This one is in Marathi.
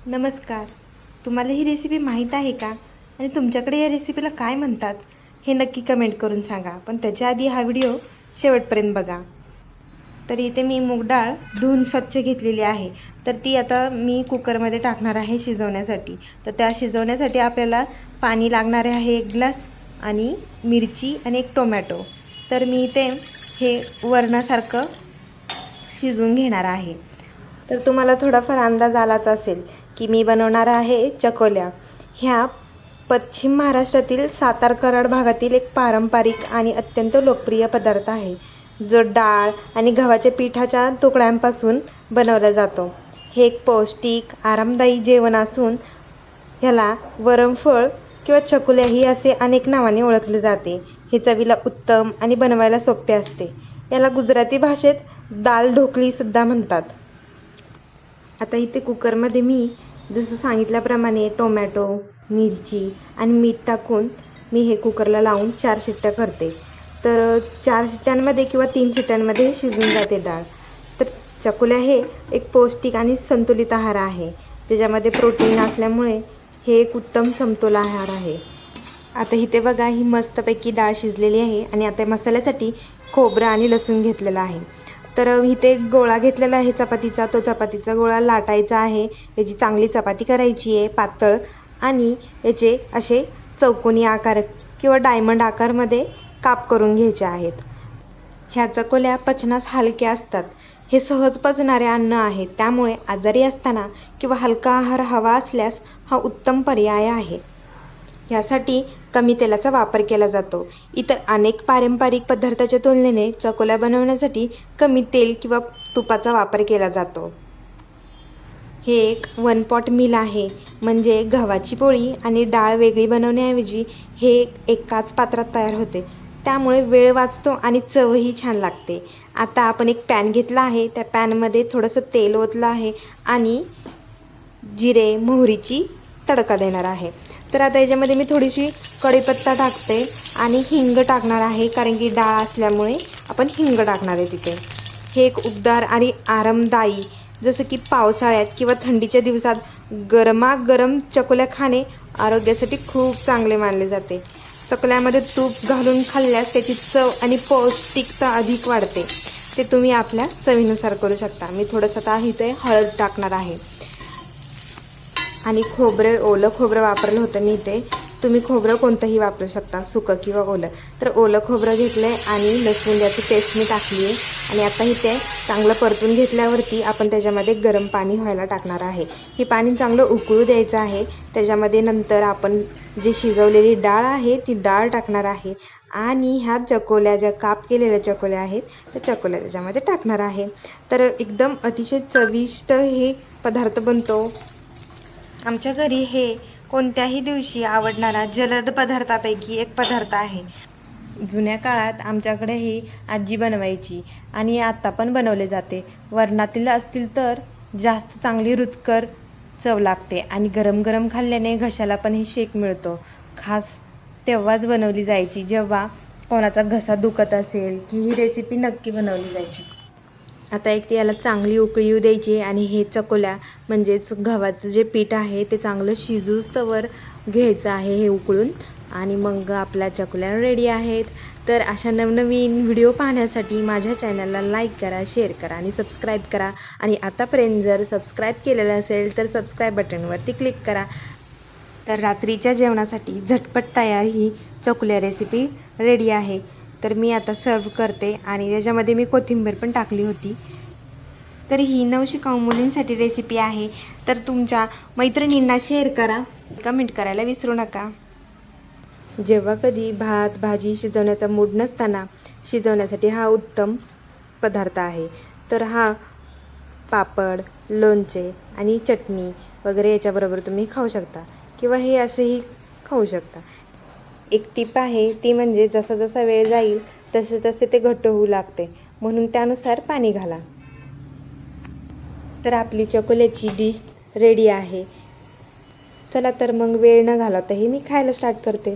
नमस्कार. तुम्हाला ही रेसिपी माहीत आहे का? आणि तुमच्याकडे या रेसिपीला काय म्हणतात हे नक्की कमेंट करून सांगा. पण त्याच्या आधी हा व्हिडिओ शेवटपर्यंत बघा. तर इथे मी मूग डाळ धुवून स्वच्छ घेतलेली आहे. तर ती आता मी कुकरमध्ये टाकणार आहे शिजवण्यासाठी. तर त्या शिजवण्यासाठी आपल्याला पाणी लागणार आहे 1 ग्लास आणि मिरची आणि 1 टोमॅटो. तर मी इथे हे वरणासारखं शिजवून घेणार आहे. तर तुम्हाला थोडाफार अंदाज आलाच असेल की मी बनवणार आहे चकोल्या. ह्या पश्चिम महाराष्ट्रातील सातारा कराड भागातील एक पारंपरिक आणि अत्यंत लोकप्रिय पदार्थ आहे, जो डाळ आणि गव्हाच्या पिठाच्या तुकड्यांपासून बनवला जातो. हे एक पौष्टिक आरामदायी जेवण असून ह्याला वरणफळ किंवा चकुल्याही असे अनेक नावाने ओळखले जाते. हे चवीला उत्तम आणि बनवायला सोपे असते. याला गुजराती भाषेत दाल ढोकली सुद्धा म्हणतात. आता इथे कुकरमध्ये मी जसं सांगितल्याप्रमाणे टोमॅटो, मिरची आणि मीठ टाकून मी हे कुकरला लावून 4 शिट्ट्या करते. तर 4 शिट्ट्यांमध्ये किंवा 3 शिट्ट्यांमध्ये शिजून जाते डाळ. तर चकुल्या हे एक पौष्टिक आणि संतुलित आहार आहे, ज्याच्यामध्ये प्रोटीन असल्यामुळे हे एक उत्तम समतोल आहार आहे. आता इथे बघा, ही मस्तपैकी डाळ शिजलेली आहे आणि आता मसाल्यासाठी खोबरं आणि लसूण घेतलेलं आहे. तर इथे गोळा घेतलेला आहे चपातीचा. तो चपातीचा गोळा लाटायचा आहे. याची चांगली चपाती करायची आहे पातळ, आणि याचे असे चौकोनी आकार किंवा डायमंड आकारमध्ये काप करून घ्यायचे आहेत. ह्या चकोल्या पचनास हलक्या असतात. हे सहज पचणारे अन्न आहे, त्यामुळे आजारी असताना किंवा हलका आहार हवा असल्यास हा उत्तम पर्याय आहे. यासाठी कमी तेलाचा वापर केला जातो. इतर अनेक पारंपरिक पदार्थाच्या तुलनेने चकोल्या बनवण्यासाठी कमी तेल किंवा तुपाचा वापर केला जातो. हे एक 1 पॉट मील आहे, म्हणजे गव्हाची पोळी आणि डाळ वेगळी बनवण्याऐवजी हे एकाच पात्रात तयार होते. त्यामुळे वेळ वाचतो आणि चवही छान लागते. आता आपण एक पॅन घेतला आहे. त्या पॅनमध्ये थोडंसं तेल ओतलं आहे आणि जिरे मोहरीची तडका देणार आहे. तर आता याच्यामध्ये मी थोडीशी कढीपत्ता टाकते आणि हिंग टाकणार आहे, कारण की डाळ असल्यामुळे आपण हिंग टाकणार आहे तिथे. हे एक उबदार आणि आरामदायी, जसं की पावसाळ्यात किंवा थंडीच्या दिवसात गरमागरम चकोल्या खाणे आरोग्यासाठी खूप चांगले मानले जाते. चकोल्यामध्ये तूप घालून खाल्ल्यास त्याची चव आणि पौष्टिकता अधिक वाढते. ते तुम्ही आपल्या चवीनुसार करू शकता. मी थोडंसं आता इथे हळद टाकणार आहे आणि ओलं खोबरं वापरलं होतं मी इथे. तुम्ही खोबरं कोणतंही वापरू शकता, सुकं किंवा ओलं. तर ओलं खोबरं घेतलं आहे आणि लसूण याची पेस्ट मी टाकली आहे. आणि आता इथे चांगलं परतून घेतल्यावरती आपण त्याच्यामध्ये गरम पाणी व्हायला टाकणार आहे. हे पाणी चांगलं उकळू द्यायचं आहे. त्याच्यामध्ये नंतर आपण जी शिजवलेली डाळ आहे ती डाळ टाकणार आहे आणि ह्या चकोल्या, ज्या काप केलेल्या चकोल्या आहेत त्या चकोल्या त्याच्यामध्ये टाकणार आहे. तर एकदम अतिशय चविष्ट हे पदार्थ बनतो. आमच्या घरी हे कोणत्याही दिवशी आवडणारा जलद पदार्थापैकी एक पदार्थ आहे. जुन्या काळात आमच्याकडे ही आजी बनवायची आणि आता पण बनवले जाते. वरणातील असतील तर जास्त चांगली रुचकर चव लागते आणि गरम गरम खाल्ल्याने घशाला पण ही शेक मिळतो. खास तेव्हाच बनवली जायची जेव्हा कोणाचा घसा दुखत असेल की ही रेसिपी नक्की बनवली जायची. आता एक याला चांगली उकळी येऊ द्यायची आणि हे चकोल्या म्हणजेच गव्हाचं जे पीठ आहे ते चांगलं शिजूस्तवर घ्यायचं आहे हे उकळून, आणि मग आपल्या चकोल्या रेडी आहेत. तर अशा नवनवीन व्हिडिओ पाहण्यासाठी माझ्या चॅनलला लाईक करा, शेअर करा आणि सबस्क्राईब करा. आणि आतापर्यंत जर सबस्क्राईब केलेलं असेल तर सबस्क्राईब बटनवरती क्लिक करा. तर रात्रीच्या जेवणासाठी झटपट तयार ही चकोल्या रेसिपी रेडी आहे. तर मी आता सर्व करते आणि त्याच्यामध्ये मी कोथिंबीर पण टाकली होती. तर ही नवशिकाऊ मुलींसाठी रेसिपी आहे. तर तुमच्या मैत्रिणींना शेअर करा, कमेंट करायला विसरू नका. जेव्हा कधी भात भाजी शिजवण्याचा मूड नसताना शिजवण्यासाठी हा उत्तम पदार्थ आहे. तर हा पापड, लोणचे आणि चटणी वगैरे याच्याबरोबर तुम्ही खाऊ शकता किंवा हे असेही खाऊ शकता. एक टिप आहे ती म्हणजे जसा जसा वेळ जाईल तसे तसे ते घट्ट होऊ लागते, म्हणून त्यानुसार पाणी घाला. तर आपली चकोल्याची डिश रेडी आहे. चला तर मग वेळ न घालवता हे मी खायला स्टार्ट करते.